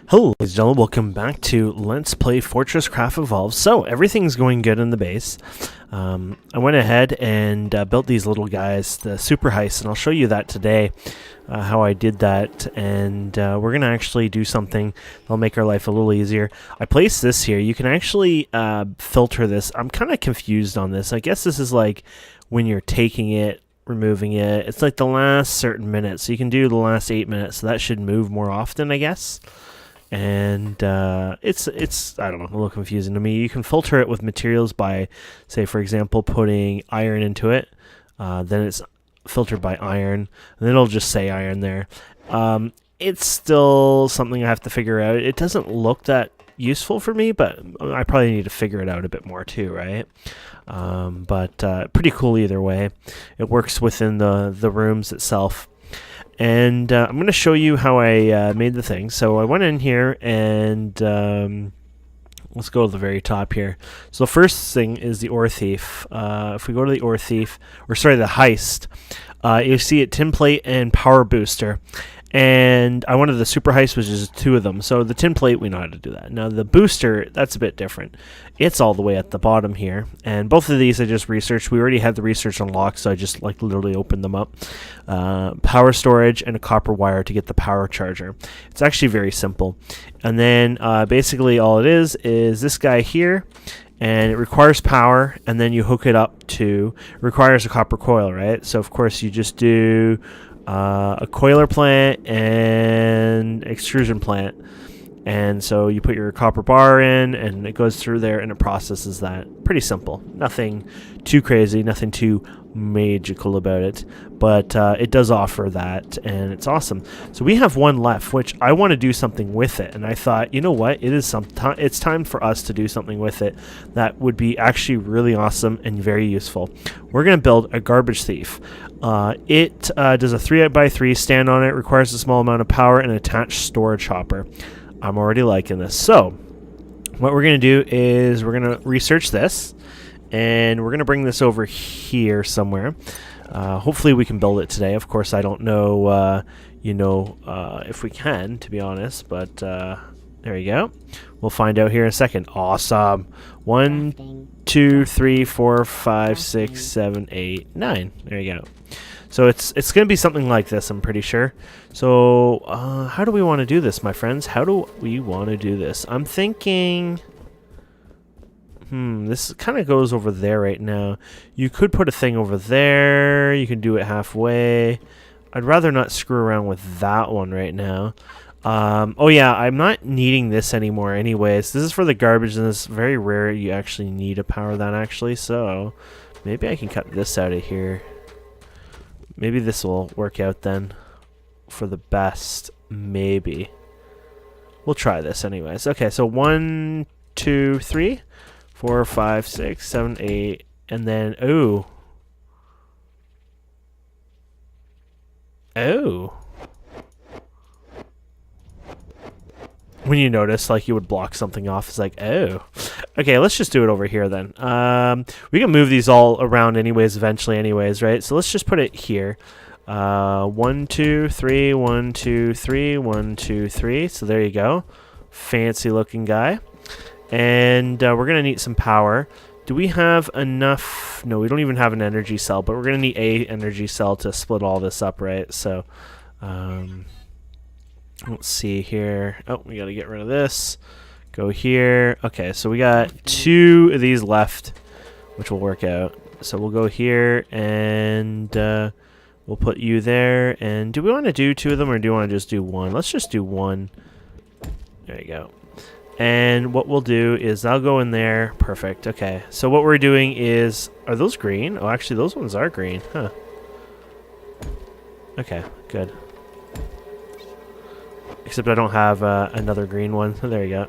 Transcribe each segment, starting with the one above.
Hello ladies and gentlemen, welcome back to Let's Play FortressCraft Evolved. So, everything's going good in the base. I went ahead and built these little guys, the Super Heist, and I'll show you that today, how I did that, and we're going to actually do something that'll make our life a little easier. I placed this here. You can actually filter this. I'm kind of confused on this. I guess this is like when you're taking it, removing it. It's like the last certain minutes, so you can do the last 8 minutes, so that should move more often, I guess. And it's I don't know, a little confusing to me. You can filter it with materials by, say, for example, putting iron into it. Then it's filtered by iron, and it'll just say iron there. It's still something I have to figure out. It doesn't look that useful for me, but I probably need to figure it out a bit more too, right? But pretty cool either way. It works within the rooms itself. And I'm going to show you how I made the thing. So I went in here and let's go to the very top here. So the first thing is the ore thief. If we go to the ore thief, or sorry, the heist, you see it tin plate and power booster. And I wanted the super heist, which is 2 of them. So the tin plate, we know how to do that. Now the booster, that's a bit different. It's all the way at the bottom here. And both of these I just researched. We already had the research unlocked, so I just like literally opened them up. Power storage and a copper wire to get the power charger. It's actually very simple. And then basically all it is this guy here. And it requires power, and then you hook it up to, requires a copper coil, right? So of course you just do a Coiler Plant and extrusion plant, and so you put your copper bar in and it goes through there and it processes that. Pretty simple, nothing too crazy, nothing too magical about it, but it does offer that, and it's awesome. So we have one left, which I want to do something with it, and I thought, you know what, it's time for us to do something with it that would be actually really awesome and very useful. We're going to build a garbage thief. It does a 3x3 stand on it, requires a small amount of power, and an attached storage hopper. I'm already liking this. So what we're going to do is we're going to research this, and we're going to bring this over here somewhere. Hopefully we can build it today. Of course, I don't know, if we can, to be honest, but there you go. We'll find out here in a second. Awesome. 1, 2, 3, 4, 5, 6, 7, 8, 9. There you go. So it's going to be something like this, I'm pretty sure. So how do we want to do this, my friends? How do we want to do this? I'm thinking... this kind of goes over there right now. You could put a thing over there. You can do it halfway. I'd rather not screw around with that one right now. Oh yeah, I'm not needing this anymore anyways. This is for the garbage, and it's very rare you actually need to power that actually. So maybe I can cut this out of here. Maybe this will work out then for the best. Maybe. We'll try this anyways. Okay, so 1, 2, 3, 4, 5, 6, 7, 8, and then oh. When you notice, like, you would block something off, it's like, oh. Okay, let's just do it over here then. We can move these all around anyways, eventually anyways, right? So let's just put it here. 1, 2, 3, 1, 2, 3, 1, 2, 3. So there you go. Fancy looking guy. And we're going to need some power. Do we have enough? No, we don't even have an energy cell, but we're going to need a energy cell to split all this up, right? So, let's see here. Oh, we got to get rid of this. Go here. Okay, so we got 2 of these left, which will work out. So we'll go here, and we'll put you there. And do we want to do 2 of them, or do we want to just do 1? Let's just do 1. There you go. And what we'll do is I'll go in there. Perfect. Okay, so what we're doing is... Are those green? Oh, actually, those ones are green. Huh. Okay, good. Except I don't have another green one. There you go.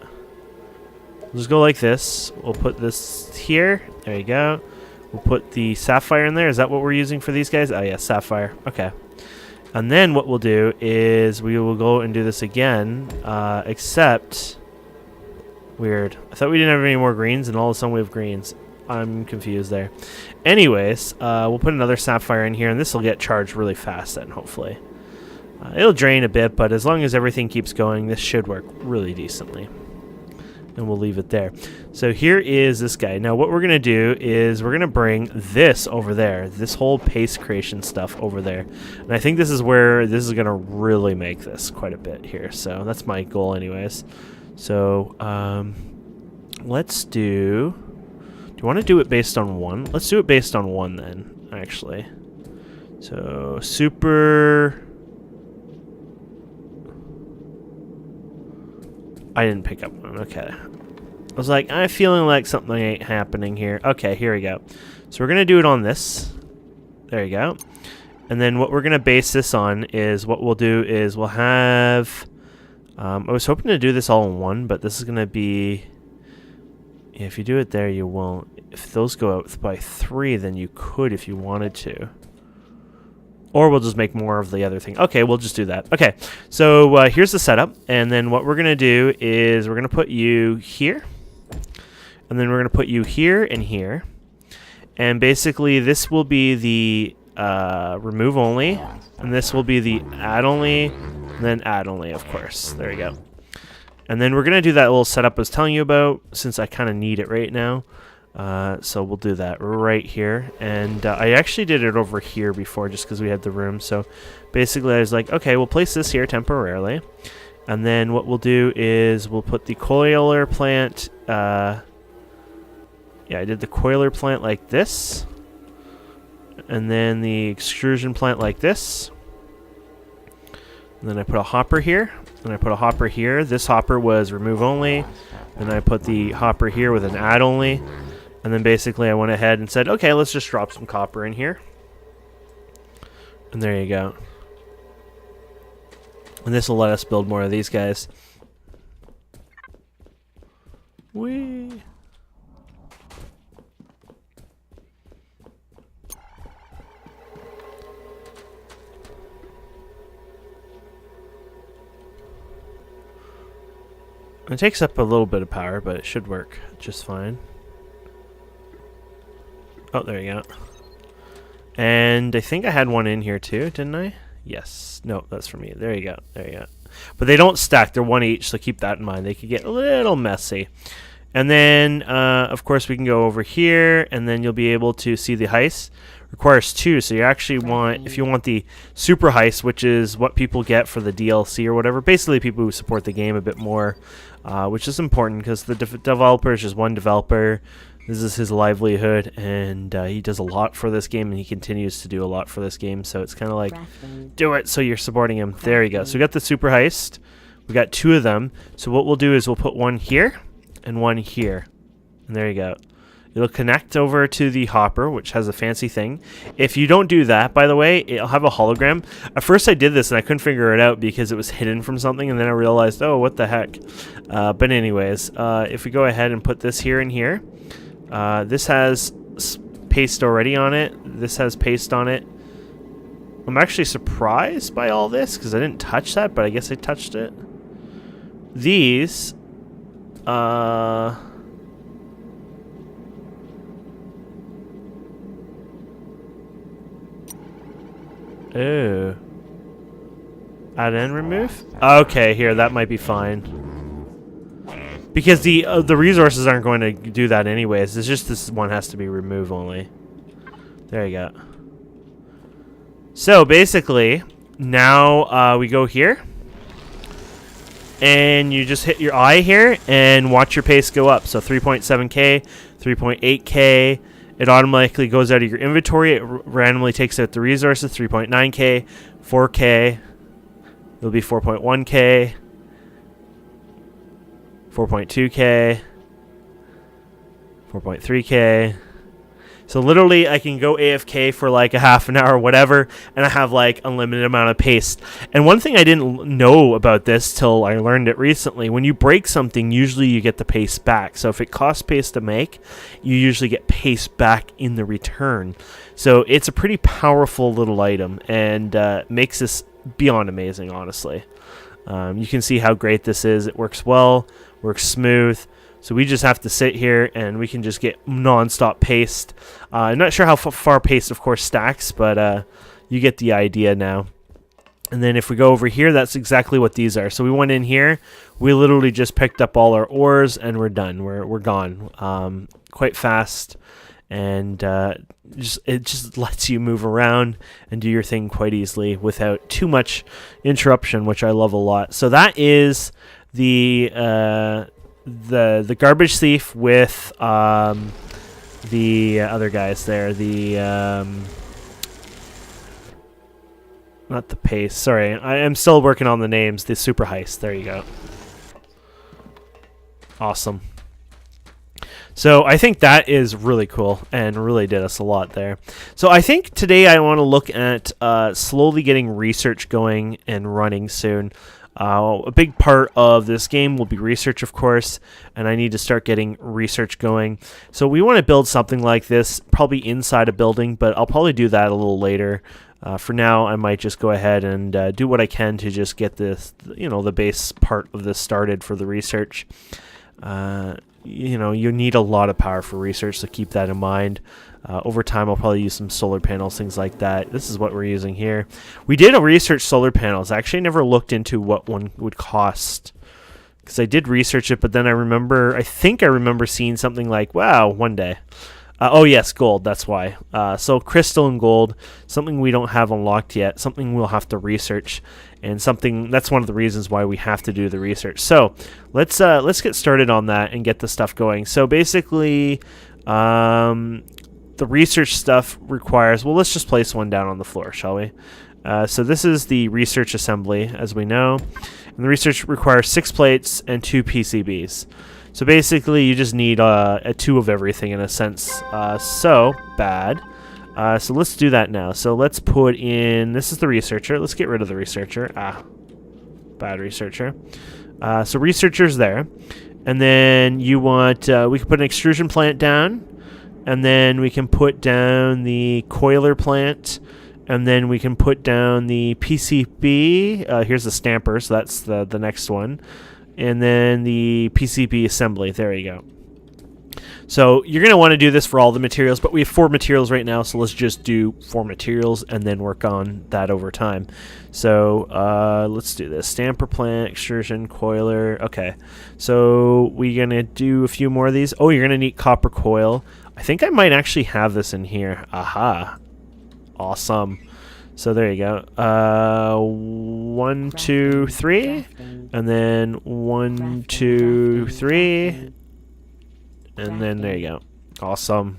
We'll just go like this. We'll put this here. There you go. We'll put the sapphire in there. Is that what we're using for these guys? Oh, yeah, sapphire. Okay. And then what we'll do is we will go and do this again, except... Weird. I thought we didn't have any more greens, and all of a sudden we have greens. I'm confused there. Anyways, we'll put another sapphire in here, and this will get charged really fast then, hopefully. It'll drain a bit, but as long as everything keeps going, this should work really decently. And we'll leave it there. So here is this guy. Now what we're going to do is we're going to bring this over there. This whole paste creation stuff over there. And I think this is where this is going to really make this quite a bit here. So that's my goal anyways. So let's do... Do you want to do it based on 1? Let's do it based on 1 then, actually. So super... I didn't pick up one. Okay. I was like, I'm feeling like something ain't happening here. Okay, here we go. So we're going to do it on this. There you go. And then what we're going to base this on is what we'll do is we'll have... I was hoping to do this all in 1, but this is going to be... Yeah, if you do it there, you won't. If those go out by 3, then you could if you wanted to. Or we'll just make more of the other thing. Okay, we'll just do that. Okay, so here's the setup. And then what we're going to do is we're going to put you here. And then we're going to put you here and here. And basically this will be the remove only. And this will be the add only. And then add only, of course. There you go. And then we're going to do that little setup I was telling you about, since I kind of need it right now. So we'll do that right here. And I actually did it over here before just because we had the room. So basically I was like, okay, we'll place this here temporarily. And then what we'll do is we'll put the Coiler Plant. Yeah, I did the Coiler Plant like this. And then the Extrusion Plant like this. And then I put a hopper here. And I put a hopper here. This hopper was remove only. And I put the hopper here with an add only. And then basically I went ahead and said, okay, let's just drop some copper in here. And there you go. And this will let us build more of these guys. Whee! It takes up a little bit of power, but it should work just fine. Oh, there you go. And I think I had one in here too, didn't I? Yes. No, that's for me. There you go. There you go. But they don't stack. They're 1 each, so keep that in mind. They could get a little messy. And then, of course, we can go over here, and then you'll be able to see the heist. Requires 2, so you actually want, if you want the super heist, which is what people get for the DLC or whatever, basically people who support the game a bit more, which is important because the developer is just one developer. This is his livelihood, and he does a lot for this game, and he continues to do a lot for this game, so it's kind of like, do it, so you're supporting him. There you go. So we got the super heist. We got 2 of them. So what we'll do is we'll put one here and one here. And there you go. It'll connect over to the hopper, which has a fancy thing. If you don't do that, by the way, it'll have a hologram. At first I did this and I couldn't figure it out because it was hidden from something, and then I realized, oh, what the heck. But anyways, if we go ahead and put this here and here, this has paste already on it. This has paste on it. I'm actually surprised by all this because I didn't touch that, but I guess I touched it. These, oh. Add and remove? Okay, here, that might be fine. Because the resources aren't going to do that anyways. It's just this one has to be remove only. There you go. So basically, now we go here. And you just hit your eye here and watch your pace go up. So 3.7k, 3.8k. It automatically goes out of your inventory. It randomly takes out the resources. 3.9k, 4k. It'll be 4.1k. 4.2k, 4.3k. So literally I can go AFK for like a half an hour or whatever, and I have like unlimited amount of paste. And one thing I didn't know about this till I learned it recently, when you break something, usually you get the paste back. So if it costs paste to make, you usually get paste back in the return. So it's a pretty powerful little item, and makes this beyond amazing, honestly. You can see how great this is. It works well, works smooth. So we just have to sit here and we can just get non-stop paste. I'm not sure how far paste, of course, stacks, but you get the idea now. And then if we go over here, that's exactly what these are. So we went in here, we literally just picked up all our ores, and we're done. We're gone. Quite fast, and it just lets you move around and do your thing quite easily without too much interruption, which I love a lot. So that is the garbage thief with the other guys there. Not the pace. Sorry, I am still working on the names. The super heist. There you go. Awesome. So I think that is really cool and really did us a lot there. So I think today I want to look at slowly getting research going and running soon. A big part of this game will be research, of course, and I need to start getting research going. So we want to build something like this, probably inside a building, but I'll probably do that a little later. For now, I might just go ahead and do what I can to just get this, the base part of this started for the research. You need a lot of power for research, so keep that in mind. Over time, I'll probably use some solar panels, things like that. This is what we're using here. We did research solar panels. I actually never looked into what one would cost, because I did research it, but then I think I remember seeing something like, wow, one day. Oh yes, gold, that's why. So crystal and gold, something we don't have unlocked yet, something we'll have to research, and something that's one of the reasons why we have to do the research. So let's get started on that and get the stuff going. So basically, the research stuff requires, well, let's just place one down on the floor, shall we? So this is the research assembly, as we know, and the research requires 6 plates and 2 PCBs. So basically, you just need a 2 of everything in a sense. So let's do that now. So let's put in, this is the researcher. Let's get rid of the researcher. Bad researcher. So researcher's there. And then you want, we can put an extrusion plant down. And then we can put down the Coiler Plant. And then we can put down the PCB. Here's the stamper, so that's the next one. And then the PCB assembly. There you go. So you're going to want to do this for all the materials, but we have 4 materials right now, so let's just do 4 materials and then work on that over time. So let's do this. Stamper plant, extrusion, coiler. Okay. So we're going to do a few more of these. Oh, you're going to need copper coil. I think I might actually have this in here. Aha. Awesome. So there you go. 1, 2, 3, and then 1, 2, 3, and then there you go. Awesome.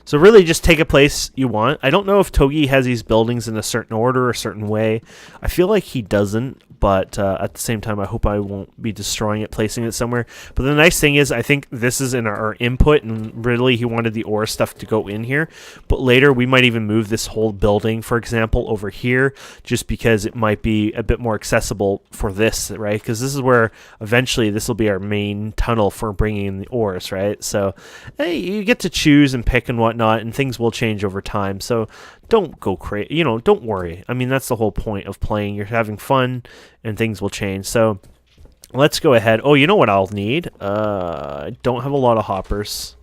So really just take a place you want. I don't know if Togi has these buildings in a certain order or a certain way. I feel like he doesn't, but at the same time, I hope I won't be destroying it, placing it somewhere. But the nice thing is, I think this is in our input, and really he wanted the ore stuff to go in here. But later, we might even move this whole building, for example, over here, just because it might be a bit more accessible for this, right? Because this is where eventually this will be our main tunnel for bringing in the ores, right? So hey, you get to choose and pick and whatnot, and things will change over time. So don't go crazy, don't worry. I mean, that's the whole point of playing. You're having fun, and things will change. So let's go ahead. Oh, you know what I'll need? I don't have a lot of hoppers,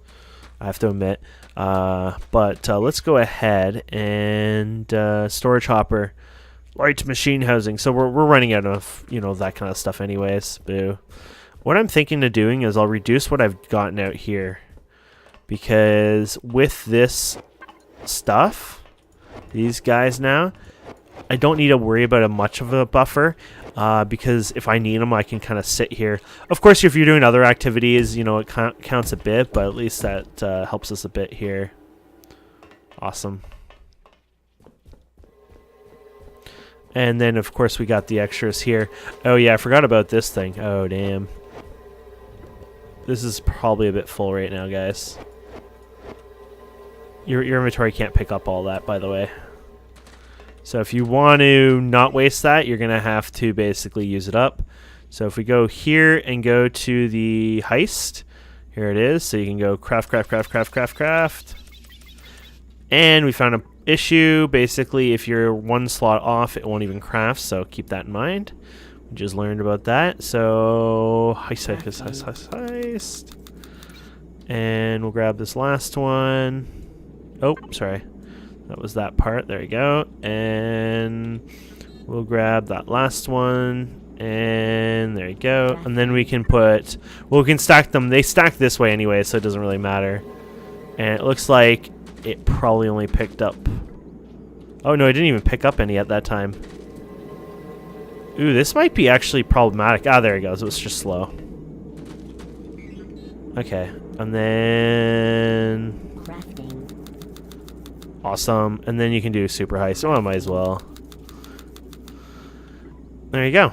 I have to admit. But let's go ahead and storage hopper, light machine housing. So we're running out of, that kind of stuff anyways. Boo. What I'm thinking of doing is I'll reduce what I've gotten out here, because with this stuff, these guys now, I don't need to worry about much of a buffer, because if I need them, I can kind of sit here. Of course, if you're doing other activities, it counts a bit, but at least that helps us a bit here. Awesome. And then, of course, we got the extras here. Oh, yeah, I forgot about this thing. Oh, damn. This is probably a bit full right now, guys. Your inventory can't pick up all that, by the way. So if you want to not waste that, you're going to have to basically use it up. So if we go here and go to the heist, here it is. So you can go craft. And we found an issue. Basically, if you're 1 slot off, it won't even craft. So keep that in mind. We just learned about that. So heist. And we'll grab this last one. Oh, sorry. That was that part. There we go. And We'll grab that last one, and there you go. And then we can put, well, we can stack them. They stack this way anyway, so it doesn't really matter. And it looks like it probably only picked up. Oh no, it didn't even pick up any at that time. Ooh, this might be actually problematic. Ah, there it goes. It was just slow. Okay, and then awesome. And then you can do super heist. Oh, I might as well. There you go.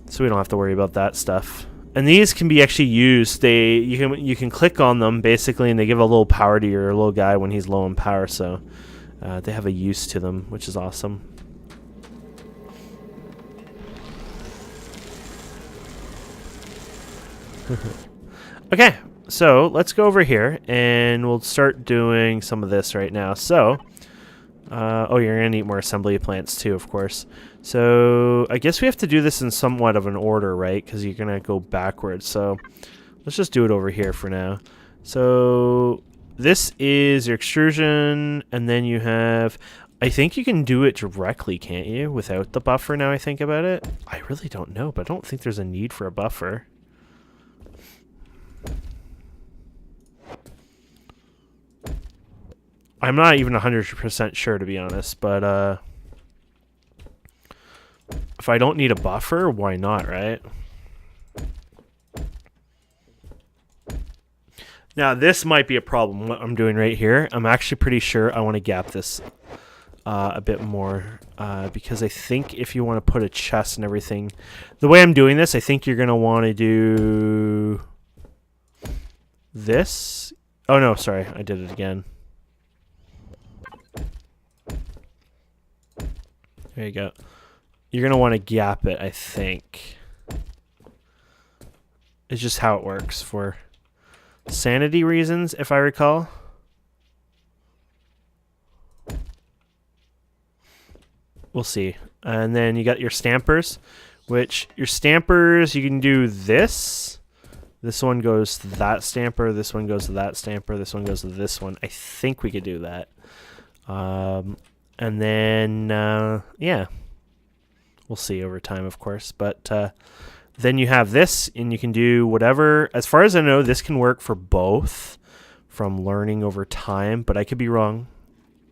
So we don't have to worry about that stuff. And these can be actually used. You can click on them basically, and they give a little power to your little guy when he's low on power. So they have a use to them, which is awesome. Okay, so let's go over here and we'll start doing some of this right now. So, oh, you're gonna need more assembly plants too, of course. So I guess we have to do this in somewhat of an order, right? Because you're gonna go backwards. So let's just do it over here for now. So this is your extrusion, and then you have, I think you can do it directly, can't you? Without the buffer, now I think about it. I really don't know, but I don't think there's a need for a buffer. I'm not even 100% sure, to be honest, but if I don't need a buffer, why not, right? Now, this might be a problem, what I'm doing right here. I'm actually pretty sure I want to gap this a bit more because I think if you want to put a chest and everything, the way I'm doing this, I think you're going to want to do this. Oh, no, sorry, I did it again. There you go. You're going to want to gap it, I think. It's just how it works for sanity reasons, if I recall. We'll see. And then you got your stampers, which your stampers, you can do this. This one goes to that stamper. This one goes to that stamper. This one goes to this one. I think we could do that. And then, yeah, we'll see over time, of course. But then you have this, and you can do whatever. As far as I know, this can work for both from learning over time, but I could be wrong.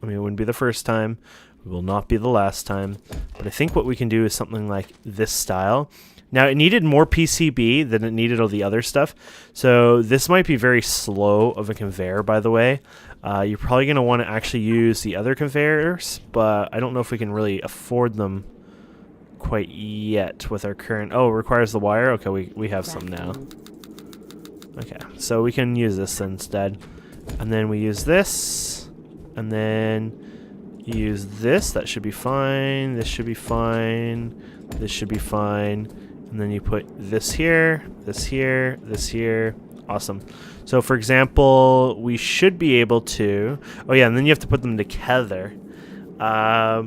I mean, it wouldn't be the first time. It will not be the last time. But I think what we can do is something like this style. Now, it needed more PCB than it needed all the other stuff. So this might be very slow of a conveyor, by the way. You're probably going to want to actually use the other conveyors, but I don't know if we can really afford them quite yet with our current... Oh, it requires the wire? Okay, we have some now. Okay, so we can use this instead. And then we use this. And then you use this. That should be fine. This should be fine. This should be fine. And then you put this here, this here, this here. Awesome. So, for example, we should be able to... Oh, yeah, and then you have to put them together. I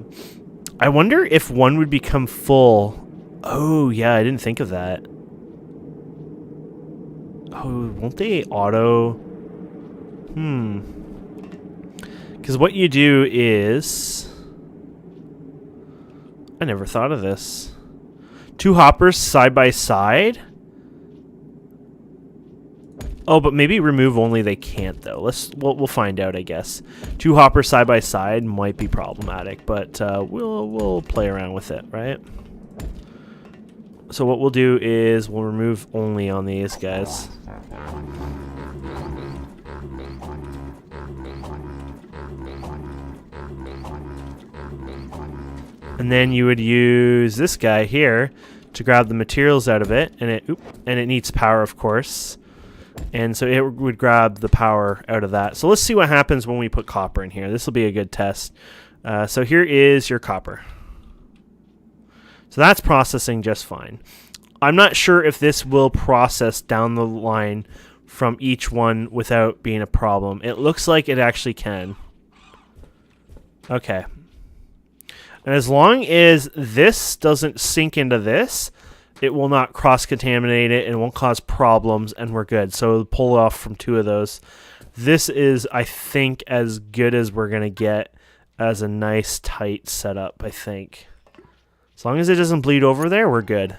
wonder if one would become full. Oh, yeah, I didn't think of that. Oh, won't they auto... Because what you do is... I never thought of this. 2 hoppers side by side? Oh, but maybe remove only they can't, though. We'll find out, I guess. 2 hoppers side by side might be problematic, but we'll play around with it, right? So what we'll do is we'll remove only on these guys. And then you would use this guy here to grab the materials out of it, and it needs power, of course. And so it would grab the power out of that. So let's see what happens when we put copper in here. This will be a good test. So here is your copper. So that's processing just fine. I'm not sure if this will process down the line from each one without being a problem. It looks like it actually can. Okay. And as long as this doesn't sink into this, it will not cross-contaminate it and won't cause problems, and we're good. So we'll pull off from 2 of those. This is, I think, as good as we're going to get as a nice, tight setup, I think. As long as it doesn't bleed over there, we're good.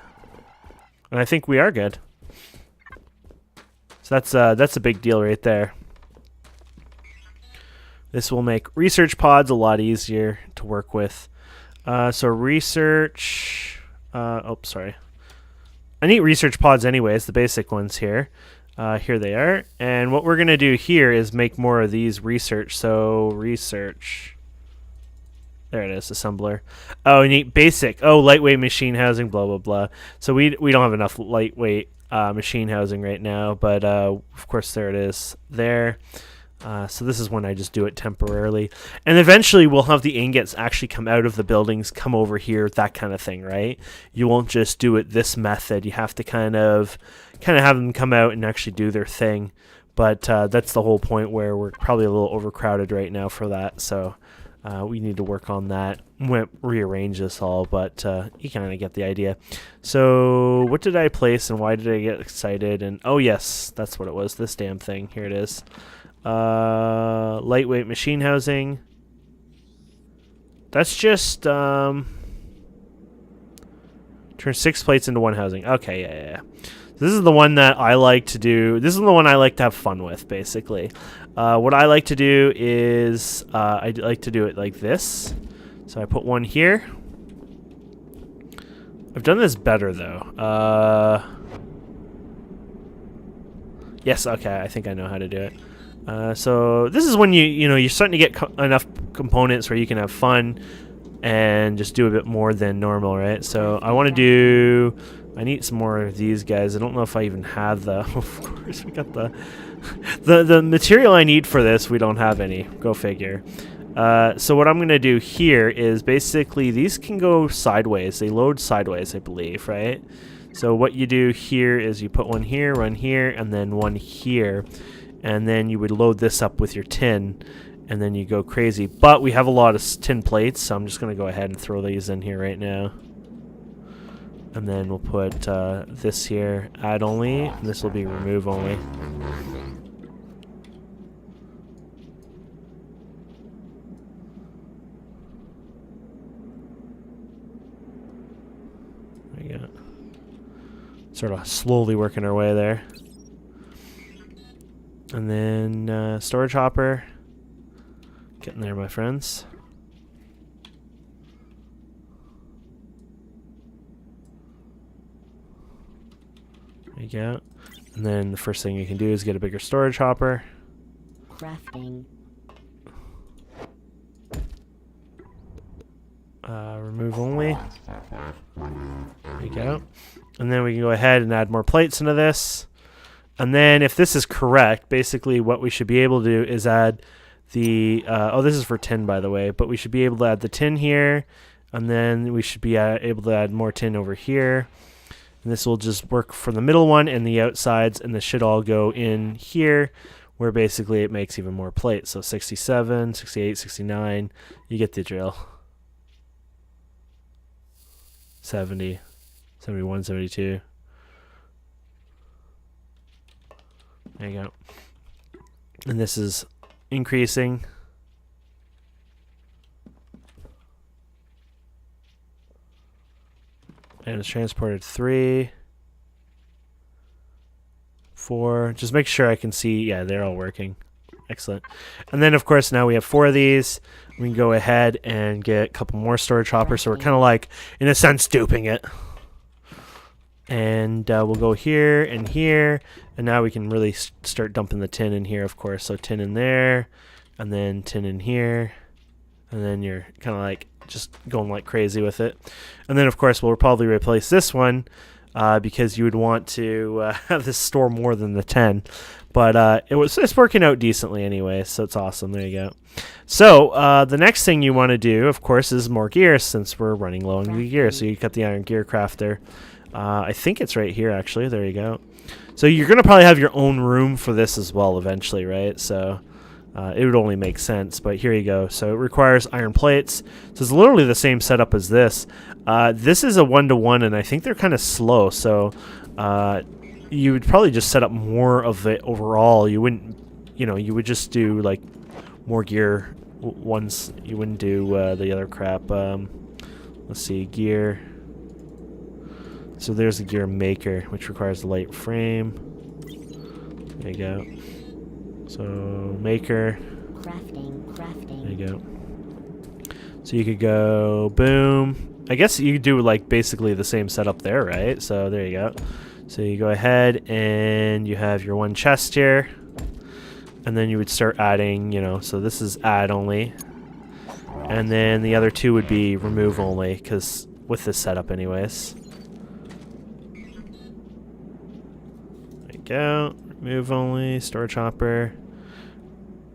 And I think we are good. So that's a big deal right there. This will make research pods a lot easier to work with. So research... oh, sorry. I need research pods anyways, the basic ones here. Here they are. And what we're going to do here is make more of these research. So research... There it is, assembler. Oh, neat, basic. Oh, lightweight machine housing, blah, blah, blah. So we don't have enough lightweight machine housing right now, but of course there it is there. So this is when I just do it temporarily. And eventually we'll have the ingots actually come out of the buildings, come over here, that kind of thing, right? You won't just do it this method. You have to kind of have them come out and actually do their thing. But that's the whole point where we're probably a little overcrowded right now for that. So we need to work on that. We won't rearrange this all, but you kind of get the idea. So what did I place and why did I get excited? And oh yes, that's what it was, this damn thing. Here it is. Lightweight machine housing. That's just turn 6 plates into 1 housing. Okay, yeah. This is the one that I like to do. This is the one I like to have fun with, basically. What I like to do is I like to do it like this. So I put one here. I've done this better though. Yes, okay. I think I know how to do it. So this is when you're starting to get enough components where you can have fun and just do a bit more than normal, right? So I want to do. I need some more of these guys. I don't know if I even have the. Of course, we got the material I need for this. We don't have any. Go figure. So what I'm gonna do here is basically these can go sideways. They load sideways, I believe, right? So what you do here is you put one here, and then one here. And then you would load this up with your tin, and then you go crazy. But we have a lot of tin plates, so I'm just going to go ahead and throw these in here right now. And then we'll put this here, add only, and this will be remove only. There you go. Sort of slowly working our way there. And then storage hopper. Getting there, my friends. There you go. And then the first thing you can do is get a bigger storage hopper. Crafting. Remove only. There you go. And then we can go ahead and add more plates into this. And then if this is correct, basically what we should be able to do is add the... oh, this is for tin, by the way. But we should be able to add the tin here. And then we should be able to add more tin over here. And this will just work for the middle one and the outsides. And this should all go in here, where basically it makes even more plates. So 67, 68, 69. You get the drill. 70, 71, 72. There you go. And this is increasing. And it's transported 3, 4. Just make sure I can see. Yeah, they're all working. Excellent. And then, of course, now we have 4 of these. We can go ahead and get a couple more storage hoppers. So we're kind of like, in a sense, duping it. And we'll go here and here. And now we can really start dumping the tin in here, of course. So tin in there. And then tin in here. And then you're kind of like just going like crazy with it. And then, of course, we'll probably replace this one because you would want to have this store more than the 10. But it's working out decently anyway, so it's awesome. There you go. So the next thing you want to do, of course, is more gear since we're running low on gear. So you got the iron gear crafter. I think it's right here, actually. There you go. So you're going to probably have your own room for this as well eventually, right? So it would only make sense. But here you go. So it requires iron plates. So it's literally the same setup as this. This is a 1-to-1, and I think they're kind of slow. So you would probably just set up more of it overall. You wouldn't, you would just do like more gear once. You wouldn't do the other crap. Let's see, gear. So there's the gear maker, which requires a light frame. There you go. So maker. Crafting. There you go. So you could go boom. I guess you could do like basically the same setup there, right? So there you go. So you go ahead and you have your one chest here. And then you would start adding, you know, so this is add only. And then the other two would be remove only, because with this setup anyways. There you go. Remove only, storage hopper.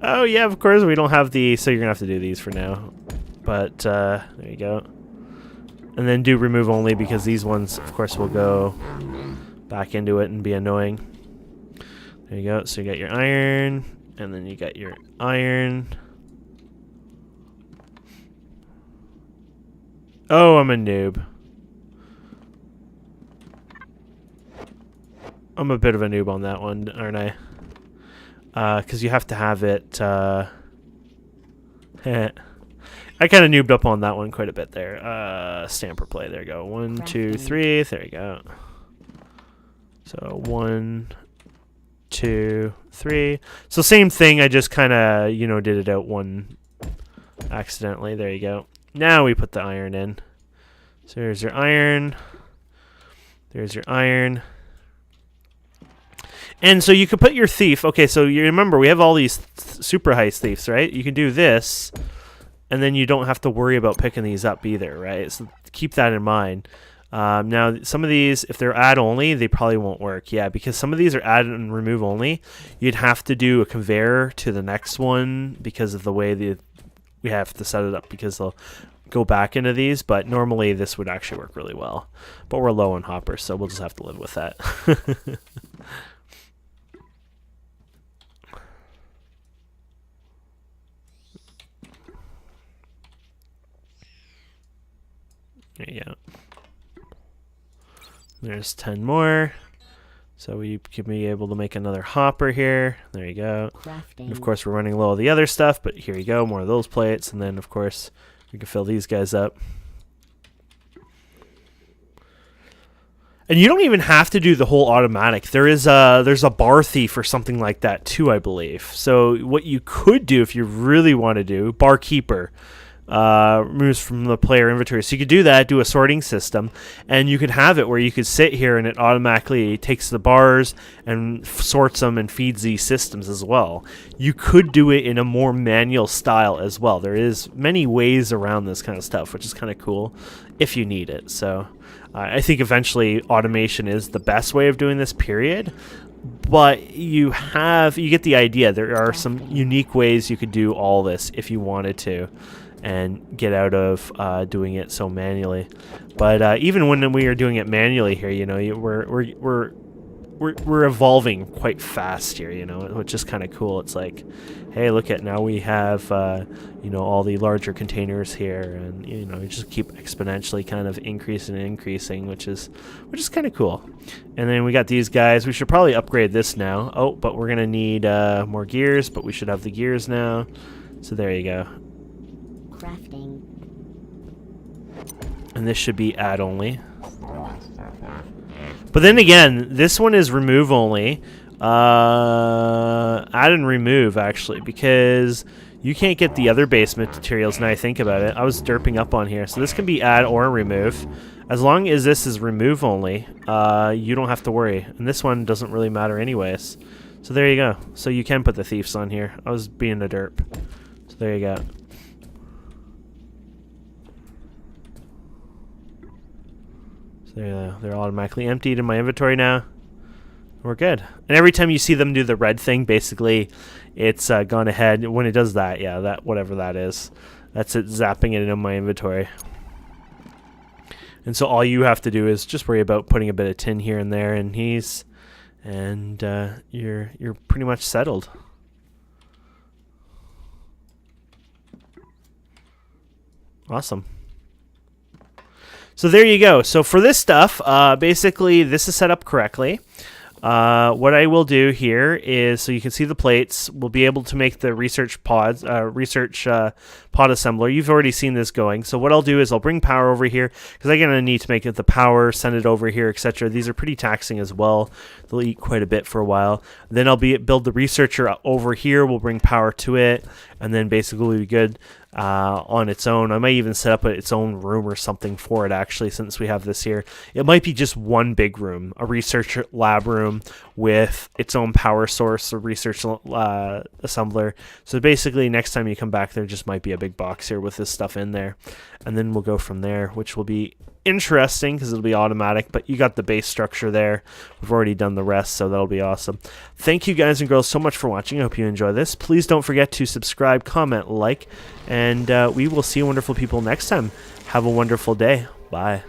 Oh yeah, of course we don't have the, so you're going to have to do these for now. But there you go. And then do remove only, because these ones, of course, will go back into it and be annoying. There you go. So you got your iron, and then you got your iron. Oh, I'm a noob. I'm a bit of a noob on that one, aren't I? Because you have to have it... I kind of noobed up on that one quite a bit there. Stamper play. There you go. 1, 2, 3. There you go. So 1, 2, 3. So same thing. I just kind of, you know, did it out one accidentally. There you go. Now we put the iron in. So there's your iron. There's your iron. And so you could put your thief. Okay, so you remember we have all these super heist thieves, right? You can do this, and then you don't have to worry about picking these up either, right? So keep that in mind. Now, some of these, if they're add only, they probably won't work. Yeah, because some of these are add and remove only. You'd have to do a conveyor to the next one because of the way we have to set it up, because they'll go back into these. But normally this would actually work really well. But we're low on hoppers, so we'll just have to live with that. There you go. There's 10 more. So we can be able to make another hopper here. There you go. And of course, we're running low on the other stuff, but here you go. More of those plates. And then, of course, we can fill these guys up. And you don't even have to do the whole automatic. There's a bar thief or something like that too, I believe. So what you could do if you really want to do, Barkeeper. Removes from the player inventory. So you could do that, do a sorting system, and you could have it where you could sit here and it automatically takes the bars and sorts them and feeds these systems as well. You could do it in a more manual style as well. There is many ways around this kind of stuff, which is kind of cool if you need it. So I think eventually automation is the best way of doing this, period. But you get the idea. There are some unique ways you could do all this if you wanted to, and get out of doing it so manually. But even when we are doing it manually here, you know, we're evolving quite fast here, you know, which is kind of cool. It's like, hey, look at, now we have you know, all the larger containers here, and you know, you just keep exponentially kind of increasing, which is kind of cool. And then we got these guys. We should probably upgrade this now. Oh, but we're gonna need more gears, but we should have the gears now. So there you go. Crafting. And this should be add only. But then again, this one is remove only. Add and remove, actually, because you can't get the other base materials, now I think about it. I was derping up on here. So this can be add or remove. As long as this is remove only, you don't have to worry. And this one doesn't really matter anyways. So there you go. So you can put the thieves on here. I was being a derp. So there you go. They're automatically emptied in my inventory now. We're good. And every time you see them do the red thing, basically, it's gone ahead. When it does that, yeah, that whatever that is, that's it zapping it into my inventory. And so all you have to do is just worry about putting a bit of tin here and there, and you're pretty much settled. Awesome. So there you go. So for this stuff, basically this is set up correctly. What I will do here is, so you can see the plates, we'll be able to make the research pod assembler. You've already seen this going. So what I'll do is I'll bring power over here, because I'm going to need to make it the power, send it over here, etc. These are pretty taxing as well. They'll eat quite a bit for a while. Then I'll build the researcher over here. We'll bring power to it, and then basically we'll be good on its own. I might even set up its own room or something for it, actually, since we have this here. It might be just one big room, a research lab room with its own power source, a research assembler. So basically, next time you come back, there just might be a big box here with this stuff in there. And then we'll go from there, which will be interesting because it'll be automatic, but you got the base structure there. We've already done the rest, so that'll be awesome. Thank you guys and girls so much for watching. I hope you enjoy this. Please don't forget to subscribe, comment, like, and we will see you wonderful people next time. Have a wonderful day. Bye.